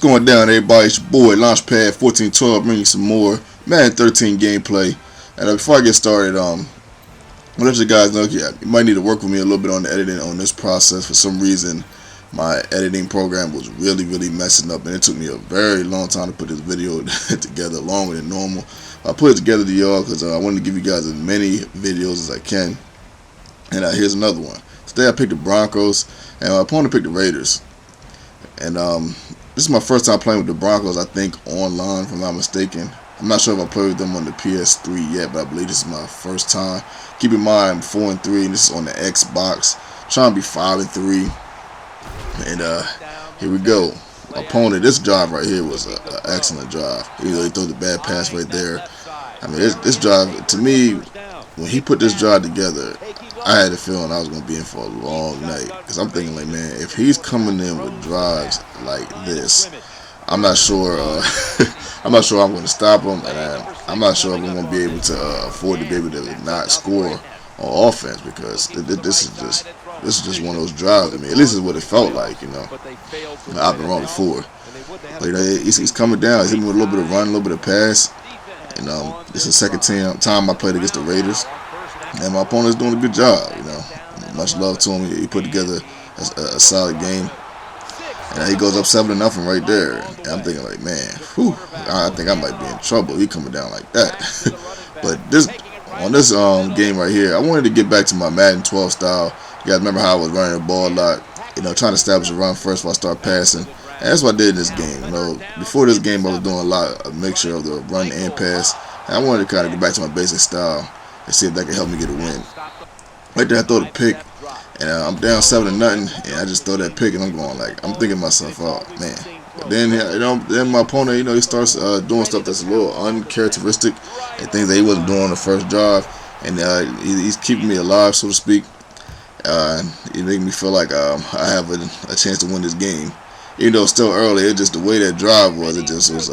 going down, everybody? It's your boy Launchpad 1412, bringing you some more Madden 13 gameplay. And before I get started, let you guys know, you might need to work with me a little bit on the editing on this process. For some reason, my editing program was really messing up, and it took me a very long time to put this video together, longer than normal. I put it together to y'all because I wanted to give you guys as many videos as I can. And here's another one. Today I picked the Broncos, and my opponent picked the Raiders. And this is my first time playing with the Broncos, I think, online, if I'm not mistaken. I'm not sure if I played with them on the PS3 yet, but I believe this is my first time. Keep in mind, I'm 4-3, and this is on the Xbox. Trying to be 5-3. And here we go. My opponent, this drive right here was an excellent drive. He threw the bad pass right there. I mean, this drive, to me, when he put this drive together, I had a feeling I was going to be in for a long night. Because I'm thinking, like, man, if he's coming in with drives like this, I'm not sure I'm going to stop him. And I'm not sure if I'm going to be able to afford to be able to not score on offense. Because this is just one of those drives. I mean, at least it's what it felt like, you know. I've been wrong before. But, you know, he's coming down. He's hitting with a little bit of run, a little bit of pass. And this is the second time I played against the Raiders. And my opponent's doing a good job, you know. Much love to him. He put together a solid game. And he goes up 7-0 right there. And I'm thinking, like, man, whew, I think I might be in trouble. He coming down like that. But on this game right here, I wanted to get back to my Madden 12 style. You guys remember how I was running the ball a lot, you know, trying to establish a run first before I start passing. And that's what I did in this game. You know, before this game, I was doing a mixture of the run and pass. And I wanted to kind of get back to my basic style and see if that could help me get a win. Right there, I throw the pick, and I'm down 7-0, and I just throw that pick, and I'm going like, I'm thinking to myself, oh man. But then, you know, then my opponent, you know, he starts doing stuff that's a little uncharacteristic, and things that he wasn't doing on the first drive, and he's keeping me alive, so to speak. He making me feel like I have a chance to win this game. Even though it's still early, it just the way that drive was, it just was.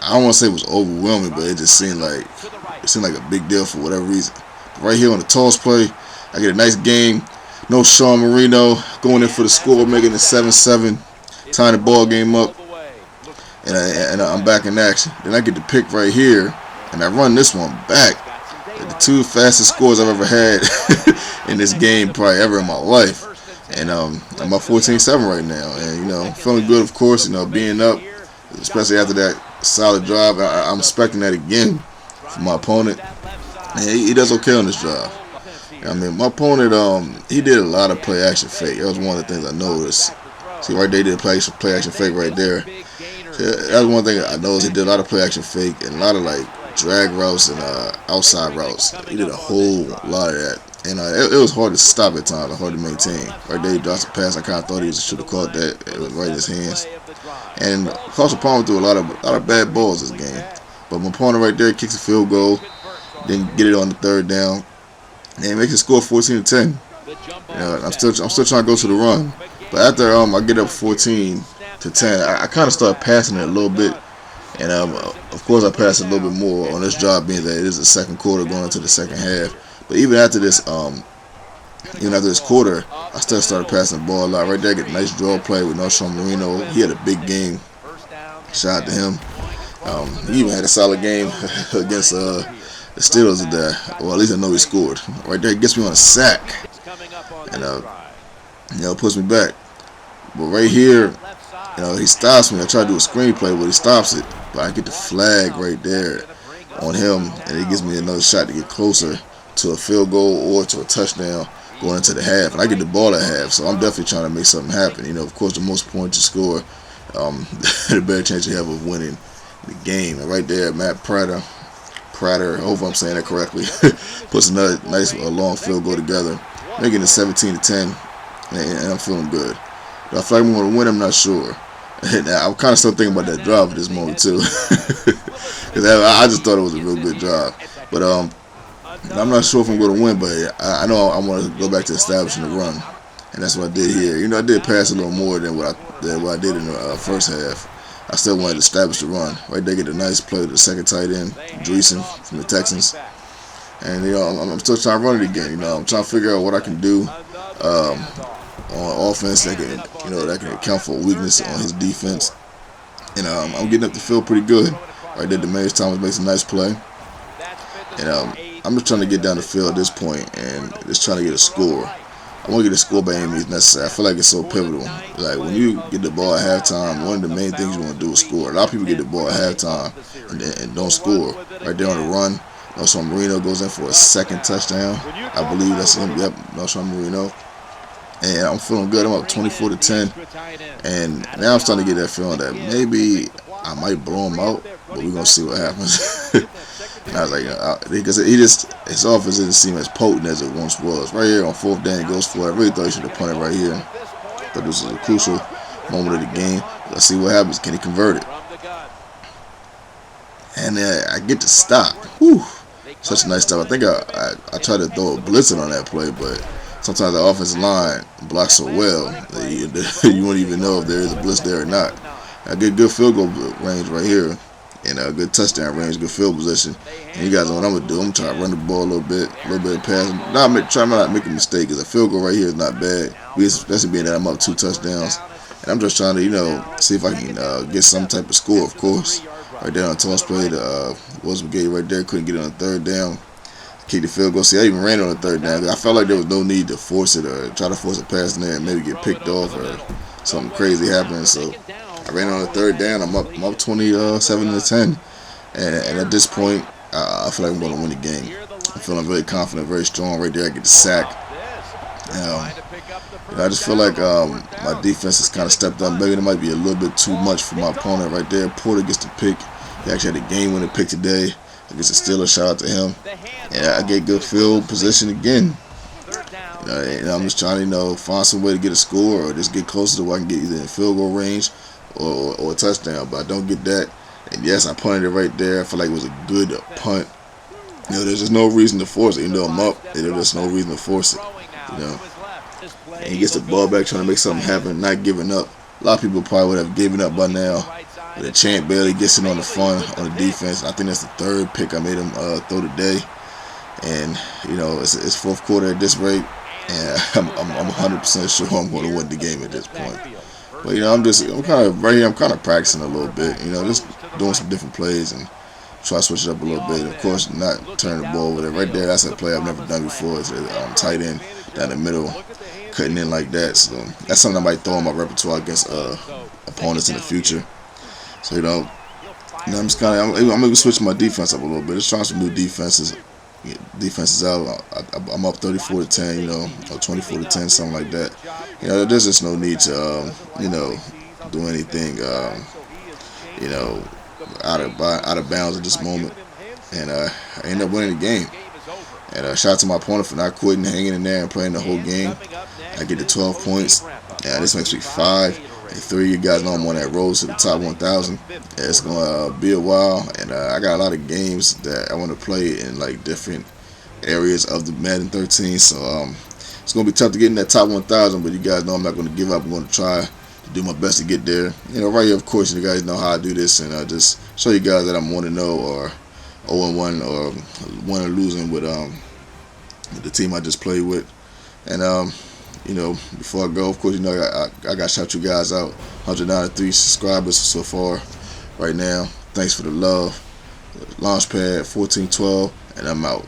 I don't want to say it was overwhelming, but it just seemed like a big deal for whatever reason. But right here on the toss play, I get a nice game. No Sean Marino going in for the score, making it 7-7, tying the ball game up, and I'm back in action. Then I get the pick right here, and I run this one back. The two fastest scores I've ever had in this game, probably ever in my life. And I'm at 14-7 right now, and you know, feeling good, of course. You know, being up, especially after that solid drive. I'm expecting that again from my opponent, and he does okay on this drive. I mean, my opponent, he did a lot of play action fake. That was one of the things I noticed. See, right there, he did play action fake right there. So that was one thing I noticed. He did a lot of play action fake and a lot of like drag routes and outside routes. He did a whole lot of that. And it was hard to stop at times, hard to maintain. Right there, he dropped the pass. I kind of thought he should have caught that. It was right in his hands. And Carson Palmer threw a lot of bad balls this game. But my opponent right there kicks a field goal, then get it on the third down, and makes it score 14-10. I'm still trying to go to the run. But after I get up 14-10, I kind of start passing it a little bit. And of course I passed a little bit more on this drive, being that it is the second quarter going into the second half. But even after this quarter, I still started passing the ball a lot. Right there, I get a nice draw play with no Sean Marino. He had a big game. Shout out to him. He even had a solid game against the Steelers today. Well, at least I know he scored. Right there, he gets me on a sack, and you know, puts me back. But right here, you know, he stops me. I try to do a screenplay, but he stops it. But I get the flag right there on him, and he gives me another shot to get closer to a field goal or to a touchdown going into the half. And I get the ball at half, so I'm definitely trying to make something happen. You know, of course, the most points you score, the better chance you have of winning the game. And right there, Matt Prater, I hope I'm saying that correctly, puts another nice long field goal together, making it 17-10, and I'm feeling good. Do I feel like I'm going to win? I'm not sure. And I'm kind of still thinking about that drive at this moment too, because I just thought it was a real good drive. But I'm not sure if I'm going to win, but I know I want to go back to establishing the run, and that's what I did here. You know, I did pass a little more than what I did in the first half. I still wanted to establish the run. Right there, get a nice play to the second tight end, Dreesen from the Texans. And you know, I'm still trying to run it again. You know, I'm trying to figure out what I can do on offense that can account for weakness on his defense. and I'm getting up the field pretty good. Right there, Demarius Thomas makes a nice play, and I'm just trying to get down the field at this point and just trying to get a score. I want to get a score by any means necessary. I feel like it's so pivotal. Like when you get the ball at halftime, one of the main things you want to do is score. A lot of people get the ball at halftime and don't score. Right there on the run, Nelson Marino goes in for a second touchdown. I believe that's him. Yep, Nelson Marino. And I'm feeling good. I'm up 24-10, and now I'm starting to get that feeling that maybe I might blow him out, but we're gonna see what happens. And I was like, because his offense didn't seem as potent as it once was. Right here on 4th down, he goes for it. I really thought he should have punted right here. But this is a crucial moment of the game. Let's see what happens. Can he convert it? And I get to stop. Whew. Such a nice stop. I think I tried to throw a blitzing on that play, but sometimes the offensive line blocks so well that you won't even know if there is a blitz there or not. I get good field goal range right here, and a good touchdown range, good field position. And you guys know what I'm gonna do. I'm trying to run the ball a little bit of passing. Trying not to make a mistake, because a field goal right here is not bad. Especially being that I'm up 2 touchdowns, and I'm just trying to see if I can get some type of score. Of course, right there on the toss play, was Brigade right there, couldn't get it on 3rd down. Kick the field goal. See, I even ran on the 3rd down. I felt like there was no need to force it or try to force a pass in there and maybe get picked off or something crazy happening. So I ran on the 3rd down. I'm up 27-10, and at this point, I feel like I'm going to win the game. I'm feeling very confident, very strong. Right there, I get the sack. I just feel like my defense has kind of stepped up. Maybe it might be a little bit too much for my opponent right there. Porter gets the pick. He actually had a game-winning pick today. I guess it's still a shout out to him. And I get good field position again. And I'm just trying to find some way to get a score or just get closer to where I can get either in field goal range or a touchdown. But I don't get that. And yes, I punted it right there. I feel like it was a good punt. There's just no reason to force it. Even though I'm up, there's no reason to force it. And he gets the ball back, trying to make something happen, not giving up. A lot of people probably would have given up by now. But the champ barely gets in on the fun on the defense. I think that's the 3rd pick I made him throw today. And it's 4th quarter at this rate, and I'm 100% sure I'm going to win the game at this point. But I'm kind of right here. I'm kind of practicing a little bit. Just doing some different plays and try to switch it up a little bit. And of course, not turning the ball with it. Right there, that's a play I've never done before. It's tight end down the middle, cutting in like that. So that's something I might throw in my repertoire against opponents in the future. So I'm just I'm gonna switch my defense up a little bit. Just trying some new defenses out. I'm up 34-10, or 24-10, something like that. There's just no need to do anything out of bounds at this moment. And I end up winning the game. And shout out to my opponent for not quitting, hanging in there and playing the whole game. I get to 12 points. This makes me 5-3. You guys know I'm on that road to the top 1,000. It's gonna be a while, and I got a lot of games that I want to play in like different areas of the Madden 13. So it's gonna be tough to get in that top 1,000. But you guys know I'm not gonna give up. I'm gonna try to do my best to get there. Right here, of course, you guys know how I do this, and just show you guys that I'm 1-0 or 0-1 or 1 or losing with the team I just played with. And before I go, of course, I got to shout you guys out. 193 subscribers so far right now. Thanks for the love. Launchpad 1412, and I'm out.